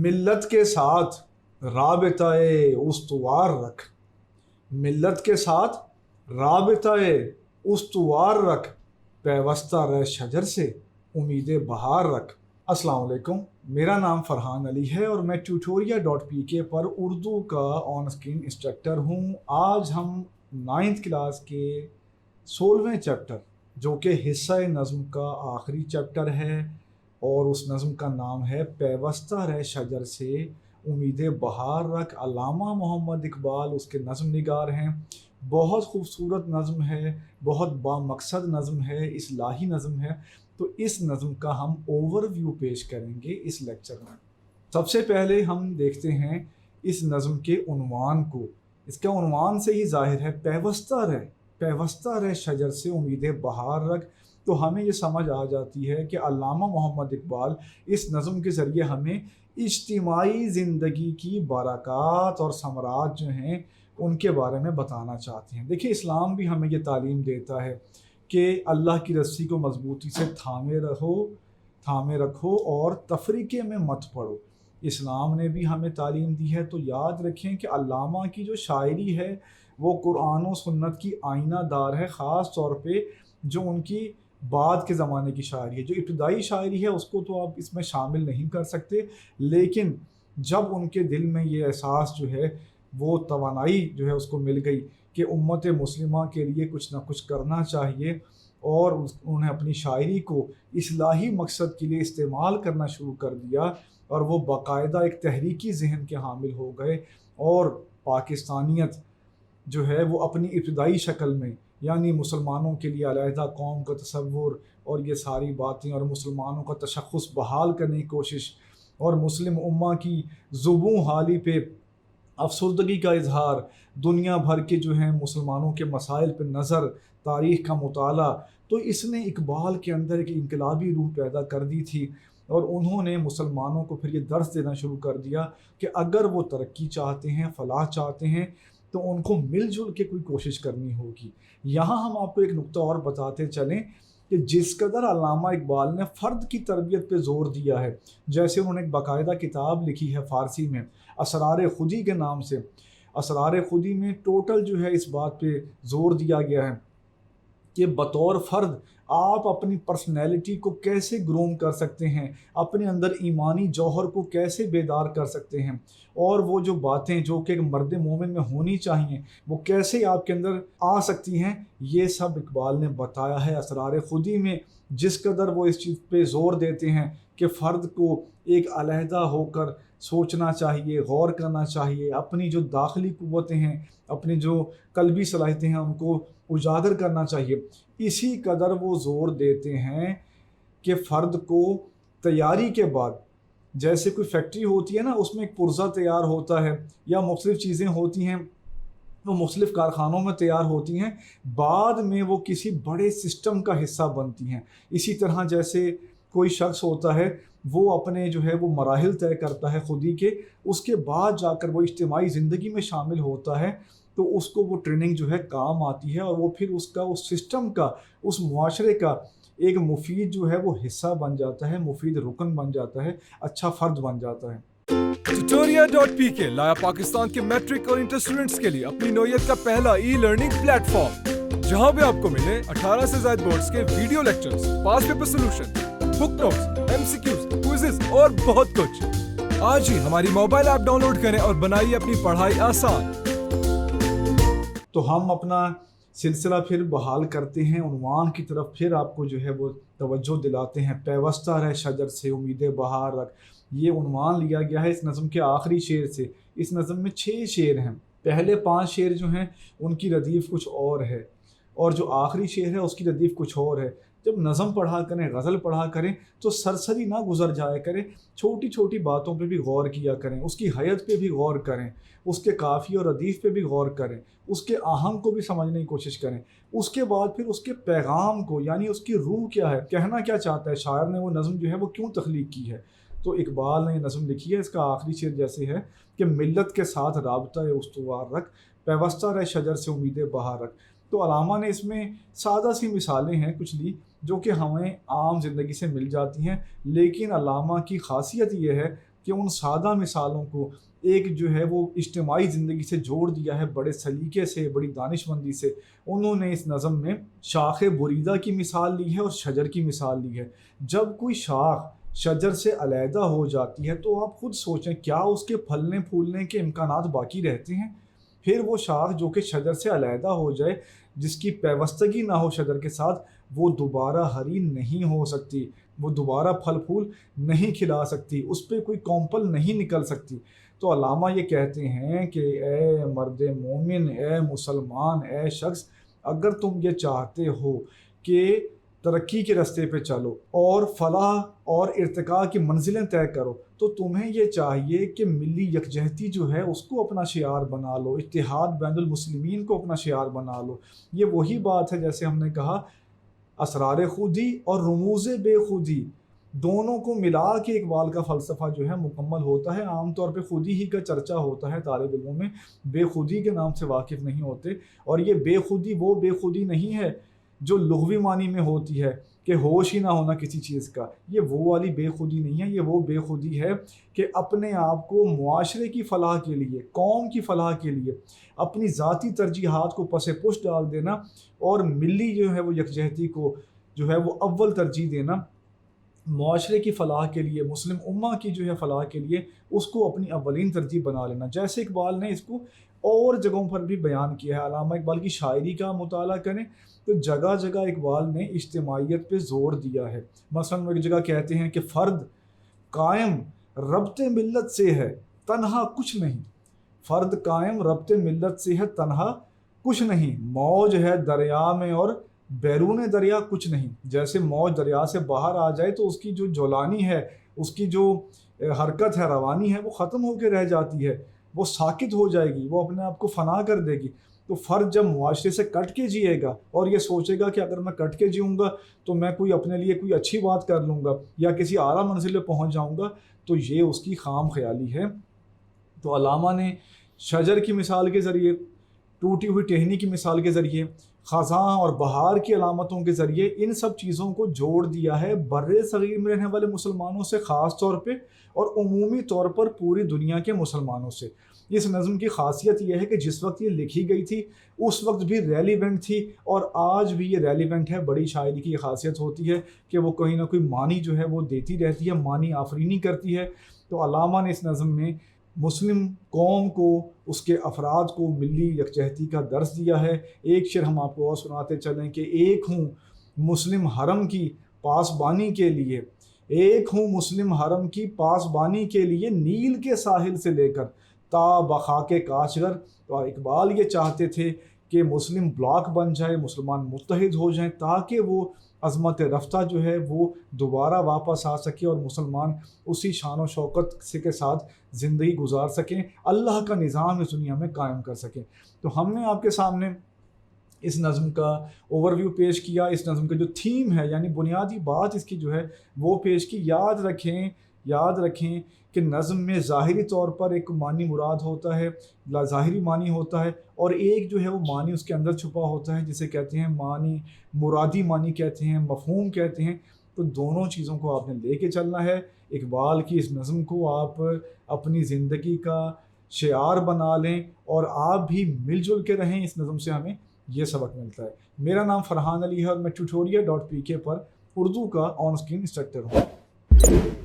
ملت کے ساتھ رابطہ استوار رکھ، ملت کے ساتھ رابطہ استوار رکھ، پیوستہ رہ شجر سے امید بہار رکھ۔ السلام علیکم، میرا نام فرحان علی ہے اور میں tutoria.pk پر اردو کا آن اسکرین انسٹرکٹر ہوں۔ آج ہم 9th کلاس کے 16ویں چیپٹر جو کہ حصہ نظم کا آخری چیپٹر ہے اور اس نظم کا نام ہے پیوستہ رہ شجر سے امید بہار رکھ۔ علامہ محمد اقبال اس کے نظم نگار ہیں۔ بہت خوبصورت نظم ہے، بہت بامقصد نظم ہے، اصلاحی نظم ہے۔ تو اس نظم کا ہم اوور ویو پیش کریں گے اس لیکچر میں۔ سب سے پہلے ہم دیکھتے ہیں اس نظم کے عنوان کو۔ اس کا عنوان سے ہی ظاہر ہے پیوستہ رہ شجر سے امید بہار رکھ۔ تو ہمیں یہ سمجھ آ جاتی ہے کہ علامہ محمد اقبال اس نظم کے ذریعے ہمیں اجتماعی زندگی کی برکات اور ثمرات جو ہیں ان کے بارے میں بتانا چاہتے ہیں۔ دیکھیے، اسلام بھی ہمیں یہ تعلیم دیتا ہے کہ اللہ کی رسی کو مضبوطی سے تھامے رکھو اور تفریقے میں مت پڑو۔ اسلام نے بھی ہمیں تعلیم دی ہے۔ تو یاد رکھیں کہ علامہ کی جو شاعری ہے وہ قرآن و سنت کی آئینہ دار ہے، خاص طور پہ جو ان کی بعد کے زمانے کی شاعری ہے۔ جو ابتدائی شاعری ہے اس کو تو آپ اس میں شامل نہیں کر سکتے، لیکن جب ان کے دل میں یہ احساس جو ہے، وہ توانائی جو ہے اس کو مل گئی کہ امت مسلمہ کے لیے کچھ نہ کچھ کرنا چاہیے، اور انہوں نے اپنی شاعری کو اصلاحی مقصد کے لیے استعمال کرنا شروع کر دیا، اور وہ باقاعدہ ایک تحریکی ذہن کے حامل ہو گئے، اور پاکستانیت جو ہے وہ اپنی ابتدائی شکل میں، یعنی مسلمانوں کے لیے علیحدہ قوم کا تصور اور یہ ساری باتیں، اور مسلمانوں کا تشخص بحال کرنے کی کوشش، اور مسلم امہ کی زبوں حالی پہ افسردگی کا اظہار، دنیا بھر کے جو ہیں مسلمانوں کے مسائل پہ نظر، تاریخ کا مطالعہ۔ تو اس نے اقبال کے اندر ایک انقلابی روح پیدا کر دی تھی، اور انہوں نے مسلمانوں کو پھر یہ درس دینا شروع کر دیا کہ اگر وہ ترقی چاہتے ہیں، فلاح چاہتے ہیں، تو ان کو مل جل کے کوئی کوشش کرنی ہوگی۔ یہاں ہم آپ کو ایک نقطہ اور بتاتے چلیں کہ جس قدر علامہ اقبال نے فرد کی تربیت پہ زور دیا ہے، جیسے انہوں نے ایک باقاعدہ کتاب لکھی ہے فارسی میں اسرار خودی کے نام سے۔ اسرار خودی میں ٹوٹل جو ہے اس بات پہ زور دیا گیا ہے کہ بطور فرد آپ اپنی پرسنالٹی کو کیسے گروم کر سکتے ہیں، اپنے اندر ایمانی جوہر کو کیسے بیدار کر سکتے ہیں، اور وہ جو باتیں جو کہ ایک مرد مومن میں ہونی چاہیے وہ کیسے آپ کے اندر آ سکتی ہیں، یہ سب اقبال نے بتایا ہے اسرار خودی میں۔ جس قدر وہ اس چیز پہ زور دیتے ہیں کہ فرد کو ایک علیحدہ ہو کر سوچنا چاہیے، غور کرنا چاہیے، اپنی جو داخلی قوتیں ہیں، اپنی جو قلبی صلاحیتیں ہیں ان کو اجاگر کرنا چاہیے، اسی قدر وہ زور دیتے ہیں کہ فرد کو تیاری کے بعد، جیسے کوئی فیکٹری ہوتی ہے نا، اس میں ایک پرزہ تیار ہوتا ہے، یا مختلف چیزیں ہوتی ہیں وہ مختلف کارخانوں میں تیار ہوتی ہیں، بعد میں وہ کسی بڑے سسٹم کا حصہ بنتی ہیں۔ اسی طرح جیسے کوئی شخص ہوتا ہے، وہ اپنے جو ہے وہ مراحل طے کرتا ہے خودی کے، اس کے بعد جا کر وہ اجتماعی زندگی میں شامل ہوتا ہے، تو اس کو وہ ٹریننگ جو ہے کام آتی ہے، اور وہ پھر اس کا اس سسٹم کا، اس معاشرے کا ایک مفید جو ہے وہ حصہ بن جاتا ہے، مفید رکن بن جاتا ہے، اچھا فرد بن جاتا ہے۔ tutoria.pk لایا پاکستان کے میٹرک اور انٹر اسٹوڈنٹس کے لیے اپنی نوعیت کا پہلا ای لرننگ پلیٹ فارم، جہاں پہ آپ کو ملے 18 سے زائد بورڈز کے ویڈیو لیکچرز، پاس پیپر سولوشن، بک نوٹس، MCQs، کوئزز اور بہت کچھ۔ آج ہی ہماری موبائل ایپ ڈاؤن لوڈ کریں اور بنائیے اپنی پڑھائی آسان۔ تو ہم اپنا سلسلہ پھر بحال کرتے ہیں، عنوان کی طرف پھر آپ کو جو ہے وہ توجہ دلاتے ہیں، پیوستہ رہ شجر سے امید بہار رکھ۔ یہ عنوان لیا گیا ہے اس نظم کے آخری شعر سے۔ اس نظم میں 6 شعر ہیں، پہلے 5 شعر جو ہیں ان کی ردیف کچھ اور ہے، اور جو آخری شعر ہے اس کی ردیف کچھ اور ہے۔ جب نظم پڑھا کریں، غزل پڑھا کریں تو سرسری نہ گزر جایا کریں، چھوٹی چھوٹی باتوں پہ بھی غور کیا کریں، اس کی حیت پہ بھی غور کریں، اس کے قافیے اور ردیف پہ بھی غور کریں، اس کے آہنگ کو بھی سمجھنے کی کوشش کریں۔ اس کے بعد پھر اس کے پیغام کو، یعنی اس کی روح کیا ہے، کہنا کیا چاہتا ہے شاعر نے، وہ نظم جو ہے وہ کیوں تخلیق کی ہے۔ تو اقبال نے یہ نظم لکھی ہے، اس کا آخری شعر جیسے ہے کہ ملت کے ساتھ رابطہ استوار رکھ، پیوستہ رہ شجر سے امید بہار رکھ۔ تو علامہ نے اس میں سادہ سی مثالیں ہیں کچھ لی جو کہ ہمیں عام زندگی سے مل جاتی ہیں، لیکن علامہ کی خاصیت یہ ہے کہ ان سادہ مثالوں کو ایک جو ہے وہ اجتماعی زندگی سے جوڑ دیا ہے بڑے سلیقے سے، بڑی دانش مندی سے۔ انہوں نے اس نظم میں شاخ بریدہ کی مثال لی ہے اور شجر کی مثال لی ہے۔ جب کوئی شاخ شجر سے علیحدہ ہو جاتی ہے تو آپ خود سوچیں کیا اس کے پھلنے پھولنے کے امکانات باقی رہتے ہیں؟ پھر وہ شاخ جو کہ شجر سے علیحدہ ہو جائے، جس کی پیوستگی نہ ہو شجر کے ساتھ، وہ دوبارہ ہری نہیں ہو سکتی، وہ دوبارہ پھل پھول نہیں کھلا سکتی، اس پہ کوئی کونپل نہیں نکل سکتی۔ تو علامہ یہ کہتے ہیں کہ اے مرد مومن، اے مسلمان، اے شخص، اگر تم یہ چاہتے ہو کہ ترقی کے راستے پہ چلو اور فلاح اور ارتقاء کی منزلیں طے کرو، تو تمہیں یہ چاہیے کہ ملی یکجہتی جو ہے اس کو اپنا شعار بنا لو، اتحاد بین المسلمین کو اپنا شعار بنا لو۔ یہ وہی بات ہے جیسے ہم نے کہا اسرار خودی اور رموز بے خودی دونوں کو ملا کے اقبال کا فلسفہ جو ہے مکمل ہوتا ہے۔ عام طور پہ خودی ہی کا چرچا ہوتا ہے طالب علموں میں، بے خودی کے نام سے واقف نہیں ہوتے۔ اور یہ بے خودی وہ بے خودی نہیں ہے جو لغوی معنی میں ہوتی ہے کہ ہوش ہی نہ ہونا کسی چیز کا، یہ وہ والی بے خودی نہیں ہے۔ یہ وہ بے خودی ہے کہ اپنے آپ کو معاشرے کی فلاح کے لیے، قوم کی فلاح کے لیے اپنی ذاتی ترجیحات کو پس پشت ڈال دینا اور ملی جو ہے وہ یکجہتی کو جو ہے وہ اول ترجیح دینا، معاشرے کی فلاح کے لیے، مسلم امہ کی جو ہے فلاح کے لیے اس کو اپنی اولین ترجیح بنا لینا۔ جیسے اقبال نے اس کو اور جگہوں پر بھی بیان کیا ہے۔ علامہ اقبال کی شاعری کا مطالعہ کریں تو جگہ جگہ اقبال نے اجتماعیت پہ زور دیا ہے۔ مثلاً وہ ایک جگہ کہتے ہیں کہ فرد قائم ربط ملت سے ہے تنہا کچھ نہیں، فرد قائم ربط ملت سے ہے تنہا کچھ نہیں، موج ہے دریا میں اور بیرون دریا کچھ نہیں۔ جیسے موج دریا سے باہر آ جائے تو اس کی جو جولانی ہے، اس کی جو حرکت ہے، روانی ہے، وہ ختم ہو کے رہ جاتی ہے، وہ ساکت ہو جائے گی، وہ اپنے آپ کو فنا کر دے گی۔ تو فرد جب معاشرے سے کٹ کے جیے گا اور یہ سوچے گا کہ اگر میں کٹ کے جیوں گا تو میں کوئی اپنے لیے کوئی اچھی بات کر لوں گا یا کسی اعلیٰ منزل پہ پہنچ جاؤں گا، تو یہ اس کی خام خیالی ہے۔ تو علامہ نے شجر کی مثال کے ذریعے، ٹوٹی ہوئی ٹہنی کی مثال کے ذریعے، خزاں اور بہار کی علامتوں کے ذریعے ان سب چیزوں کو جوڑ دیا ہے بر صغیر میں رہنے والے مسلمانوں سے خاص طور پہ اور عمومی طور پر پوری دنیا کے مسلمانوں سے۔ اس نظم کی خاصیت یہ ہے کہ جس وقت یہ لکھی گئی تھی اس وقت بھی ریلیونٹ تھی اور آج بھی یہ ریلیونٹ ہے۔ بڑی شاعری کی یہ خاصیت ہوتی ہے کہ وہ کوئی نہ کوئی معنی جو ہے وہ دیتی رہتی ہے، معنی آفرینی کرتی ہے۔ تو علامہ نے اس نظم میں مسلم قوم کو، اس کے افراد کو ملی یکجہتی کا درس دیا ہے۔ ایک شعر ہم آپ کو اور سناتے چلیں کہ ایک ہوں مسلم حرم کی پاسبانی کے لیے، ایک ہوں مسلم حرم کی پاسبانی کے لیے، نیل کے ساحل سے لے کر تا بخاک کاشغر۔ تو اقبال یہ چاہتے تھے کہ مسلم بلاک بن جائے، مسلمان متحد ہو جائیں تاکہ وہ عظمت رفتہ جو ہے وہ دوبارہ واپس آ سکے اور مسلمان اسی شان و شوکت کے ساتھ زندگی گزار سکیں، اللہ کا نظام اس دنیا میں قائم کر سکیں۔ تو ہم نے آپ کے سامنے اس نظم کا اوور ویو پیش کیا، اس نظم کا جو تھیم ہے یعنی بنیادی بات اس کی جو ہے وہ پیش کی۔ یاد رکھیں کہ نظم میں ظاہری طور پر ایک معنی مراد ہوتا ہے، ظاہری معنی ہوتا ہے، اور ایک جو ہے وہ معنی اس کے اندر چھپا ہوتا ہے جسے کہتے ہیں معنی، مرادی معنی کہتے ہیں، مفہوم کہتے ہیں۔ تو دونوں چیزوں کو آپ نے لے کے چلنا ہے۔ اقبال کی اس نظم کو آپ اپنی زندگی کا شعار بنا لیں اور آپ بھی مل جل کے رہیں، اس نظم سے ہمیں یہ سبق ملتا ہے۔ میرا نام فرحان علی ہے اور میں tutoria.pk پر اردو کا آن اسکرین انسٹرکٹر ہوں۔